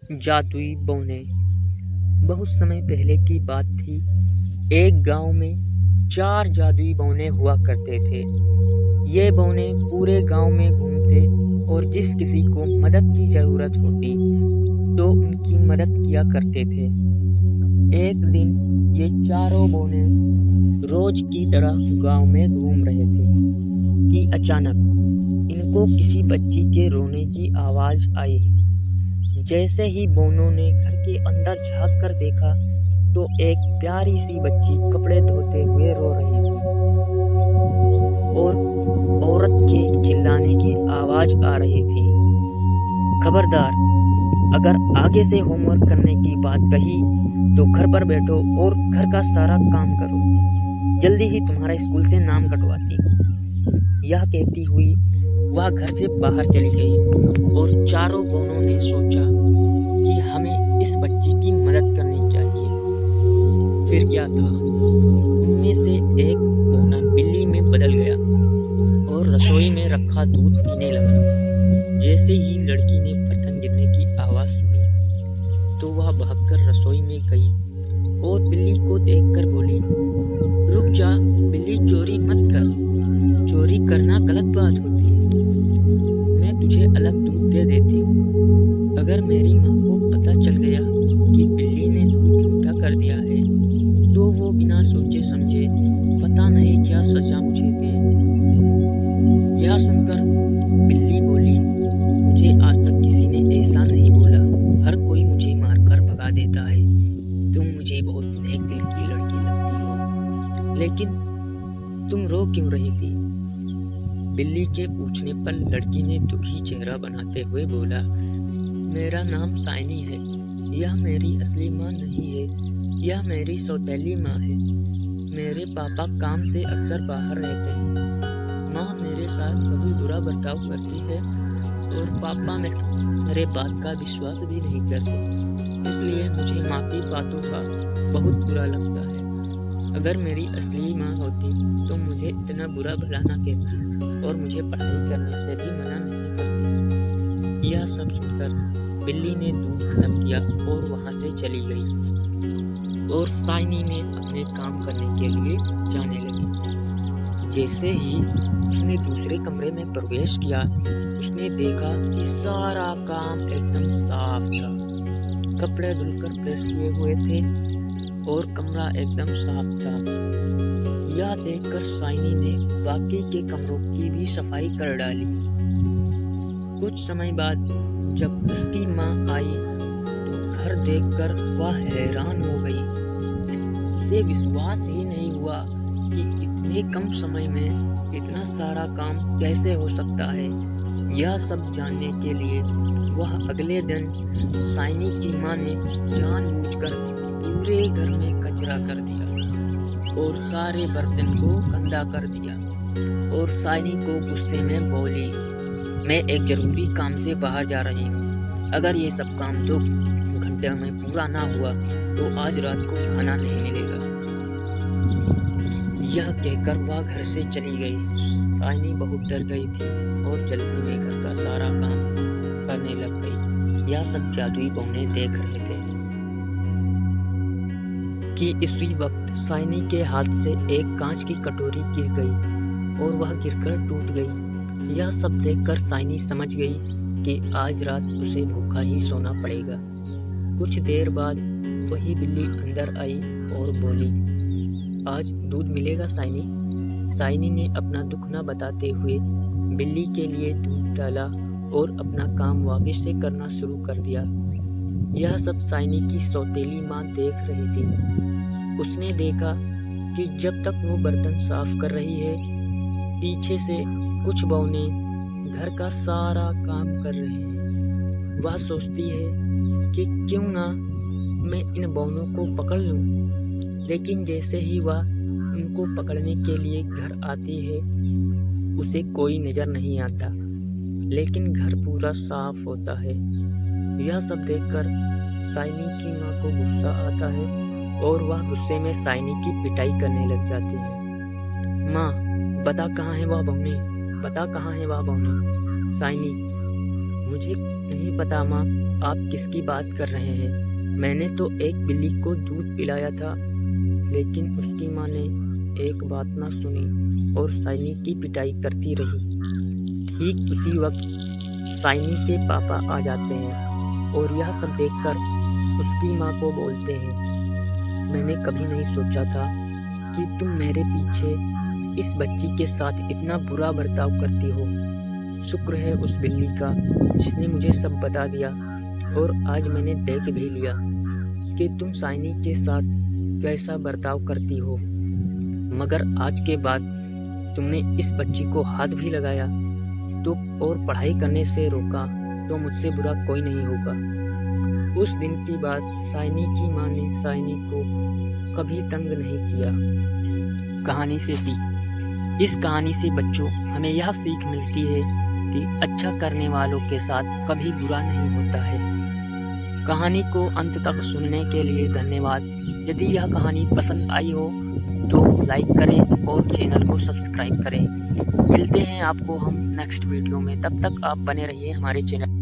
जादुई बौने। बहुत समय पहले की बात थी। एक गांव में 4 जादुई बौने हुआ करते थे। ये बौने पूरे गांव में घूमते और जिस किसी को मदद की जरूरत होती तो उनकी मदद किया करते थे। एक दिन ये चारों बौने रोज की तरह गांव में घूम रहे थे कि अचानक इनको किसी बच्ची के रोने की आवाज आई। जैसे ही बौनों ने घर के अंदर झांक कर देखा तो एक प्यारी सी बच्ची कपड़े धोते हुए रो रही थी और औरत के चिल्लाने की आवाज आ रही थी, खबरदार, अगर आगे से होमवर्क करने की बात कही तो घर पर बैठो और घर का सारा काम करो, जल्दी ही तुम्हारा स्कूल से नाम कटवाती। यह कहती हुई वह घर से बाहर चली गई और चारों बौनों ने सोचा कि हमें इस बच्ची की मदद करनी चाहिए। फिर क्या था, उनमें से एक बौना बिल्ली में बदल गया और रसोई में रखा दूध पीने लगा। जैसे ही लड़की ने बर्तन गिरने की आवाज सुनी तो वह भागकर रसोई में गई और बिल्ली को देखकर बोली, रुक जा बिल्ली, चोरी मत कर, चोरी करना गलत बात होती है। मैं तुझे अलग दूध दे देती हूँ। अगर मेरी माँ को पता चल गया कि बिल्ली ने दूध झूठा कर दिया है तो वो बिना सोचे समझे पता नहीं क्या सजा मुझे दे। यह सुनकर बिल्ली बोली, मुझे आज तक किसी ने ऐसा नहीं बोला। हर कोई मुझे मारकर भगा देता है। तुम मुझे बहुत नेक दिल की लड़की लगती हो, लेकिन तुम रो क्यों रही थी? बिल्ली के पूछने पर लड़की ने दुखी चेहरा बनाते हुए बोला, मेरा नाम साइनी है। यह मेरी असली माँ नहीं है, यह मेरी सौतेली माँ है। मेरे पापा काम से अक्सर बाहर रहते हैं। माँ मेरे साथ बहुत बुरा बर्ताव करती है और पापा मेरे बात का विश्वास भी नहीं करते, इसलिए मुझे माँ की बातों का बहुत बुरा लगता है। अगर मेरी असली माँ होती तो मुझे इतना बुरा भला ना कहती और मुझे पढ़ाई करने से भी मना नहीं करती। यह सब सुनकर बिल्ली ने दूध खत्म किया और वहां से चली गई और साइनी ने अपने काम करने के लिए जाने लगी। जैसे ही उसने दूसरे कमरे में प्रवेश किया उसने देखा कि सारा काम एकदम साफ था। कपड़े धुलकर प्रेस किए हुए थे और कमरा एकदम साफ था। यह देखकर साइनी ने बाकी के कमरों की भी सफाई कर डाली। कुछ समय बाद जब उसकी माँ आई तो घर देखकर वह हैरान हो गई। उसे विश्वास ही नहीं हुआ कि इतने कम समय में इतना सारा काम कैसे हो सकता है। यह सब जानने के लिए वह अगले दिन साइनी की माँ ने जानबूझकर पूरे घर में कचरा कर दिया और सारे बर्तन को गंदा कर दिया और साइनी को गुस्से में बोली, मैं एक जरूरी काम से बाहर जा रही हूँ। अगर ये सब काम 2 घंटे में पूरा ना हुआ तो आज रात को खाना नहीं मिलेगा। यह कहकर वह घर से चली गई। साइनी बहुत डर गई थी और जल्दी में घर का सारा काम करने लग गई। यह सब जादुई बौने देख रहे थे कि इसी वक्त साइनी के हाथ से एक कांच की कटोरी गिर गई और वह गिरकर टूट गई। यह सब देखकर साइनी समझ गई कि आज रात उसे भूखा ही सोना पड़ेगा। कुछ देर बाद वही बिल्ली अंदर आई और बोली, आज दूध मिलेगा साइनी। साइनी ने अपना दुख न बताते हुए बिल्ली के लिए दूध डाला और अपना काम वापस से करना शुरू कर दिया। यह सब साइनी की सौतेली माँ देख रही थी। उसने देखा कि जब तक वो बर्तन साफ कर रही है पीछे से कुछ बौने घर का सारा काम कर रहे हैं। वह सोचती है कि क्यों ना मैं इन बौनों को पकड़ लूं, लेकिन जैसे ही वह उनको पकड़ने के लिए घर आती है उसे कोई नजर नहीं आता, लेकिन घर पूरा साफ होता है। यह सब देखकर साइनी की माँ को गुस्सा आता है और वह गुस्से में साइनी की पिटाई करने लग जाती है। माँ, बता कहाँ है वह बौने, बता कहाँ है वह बौने। साइनी, मुझे नहीं पता माँ, आप किसकी बात कर रहे हैं। मैंने तो एक बिल्ली को दूध पिलाया था। लेकिन उसकी माँ ने एक बात ना सुनी और साइनी की पिटाई करती रही। ठीक उसी वक्त साइनी के पापा आ जाते हैं और यह सब देखकर उसकी माँ को बोलते हैं, मैंने कभी नहीं सोचा था कि तुम मेरे पीछे इस बच्ची के साथ इतना बुरा बर्ताव करती हो। शुक्र है उस बिल्ली का जिसने मुझे सब बता दिया और आज मैंने देख भी लिया कि तुम साइनी के साथ कैसा बर्ताव करती हो। मगर आज के बाद तुमने इस बच्ची को हाथ भी लगाया तो और पढ़ाई करने से रोका तो मुझसे बुरा कोई नहीं होगा। उस दिन की बात साइनी की माँ ने साइनी को कभी तंग नहीं किया। कहानी से सीख। इस कहानी से बच्चों हमें यह सीख मिलती है कि अच्छा करने वालों के साथ कभी बुरा नहीं होता है। कहानी को अंत तक सुनने के लिए धन्यवाद। यदि यह कहानी पसंद आई हो तो लाइक करें और चैनल को सब्सक्राइब करें। मिलते हैं आपको हम नेक्स्ट वीडियो में, तब तक आप बने रहिए हमारे चैनल।